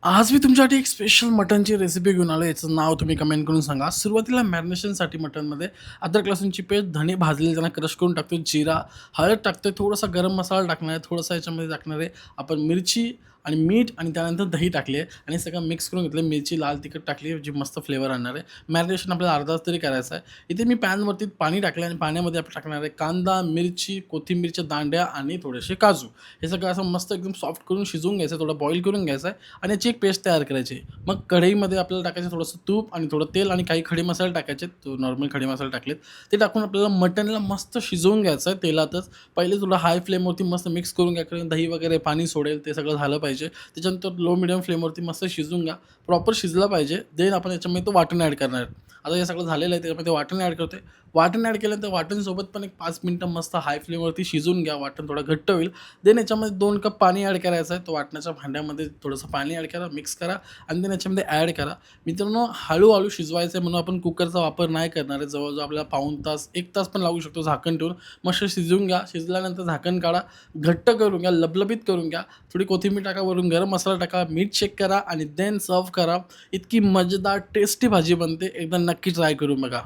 आज मी तुमच्यासाठी एक स्पेशल मटनची रेसिपी घेऊन आलो. याचं नाव तुम्ही कमेंट करून सांगा. सुरुवातीला मॅरिनेशनसाठी मटनमध्ये अद्रक लसूणची पेस्ट, धणे भाजलेले त्यांना क्रश करून टाकतो, जिरा, हळद टाकतोय, थोडासा गरम मसाला टाकणार आहे, थोडासा याच्यामध्ये टाकणार आहे आपण मिरची आणि मीठ आणि त्यानंतर दही टाकली आहे आणि सगळं मिक्स करून घेतलं. मिरची, लाल तिखट टाकली जी मस्त फ्लेवर आणणार आहे. मॅरिनेशन आपल्याला अर्धा तास तरी करायचं आहे. इथे मी पॅनवरती पाणी टाकलं आणि पाण्यामध्ये आपण टाकणार आहे कांदा, मिरची, कोथिंबीरच्या दांड्या आणि थोडेसे काजू. हे सगळं असं मस्त एकदम सॉफ्ट करून शिजवून घ्यायचं, थोडं बॉईल करून घ्यायचं आहे आणि याची एक पेस्ट तयार करायची आहे. मग कढईमध्ये आपल्याला टाकायचं थोडंसं तूप आणि थोडं तेल आणि काही खडे मसाले टाकायचे. तो नॉर्मल खडे मसाले टाकलेत. ते टाकून आपल्याला मटनला मस्त शिजवून घ्यायचं आहे तेलातच. पहिले थोडं हाय फ्लेमवरती मस्त मिक्स करून घ्या, कारण दही वगैरे पाणी सोडेल, ते सगळं झालं पाहिजे. त्याच्यानंतर लो मीडियम फ्लेमवरती मस्त शिजवून घ्या. प्रॉपर शिजलं पाहिजे. देन आपण याच्यामध्ये तो वाटण ॲड करणार आहे. आता हे सगळं झालेलं आहे, त्याच्यामध्ये वाटण ॲड करतोय. वाटण ॲड केल्यानंतर वाटणसोबत पण एक 5 मिनिटं मस्त हाय फ्लेमवरती शिजवून घ्या. वाटण थोडं घट्ट होईल. देन याच्यामध्ये 2 कप पाणी ॲड करायचं आहे. तो वाटणाच्या भांड्यामध्ये थोडंसं पाणी ॲड करा, मिक्स करा आणि देन याच्यामध्ये ॲड करा. मित्रांनो, हळू-हळू शिजवायचं आहे म्हणून आपण कुकरचा वापर नाही करणार आहे. जवळ-जवळ आपल्याला पाऊण तास, 1 तास पण लागू शकतो झाकण ठेवून. मस्त शिजवून घ्या. शिजल्यानंतर झाकण काढा. घट्ट करून घ्या, लबलबीत करून घ्या. थोडी कोथिंबीर टाका, वरून गरम मसाला टाका, मीठ चेक करा आणि देन सर्व्ह करा. इतकी मजेदार टेस्टी भाजी बनते. एकदा नक्की ट्राय करून बघा.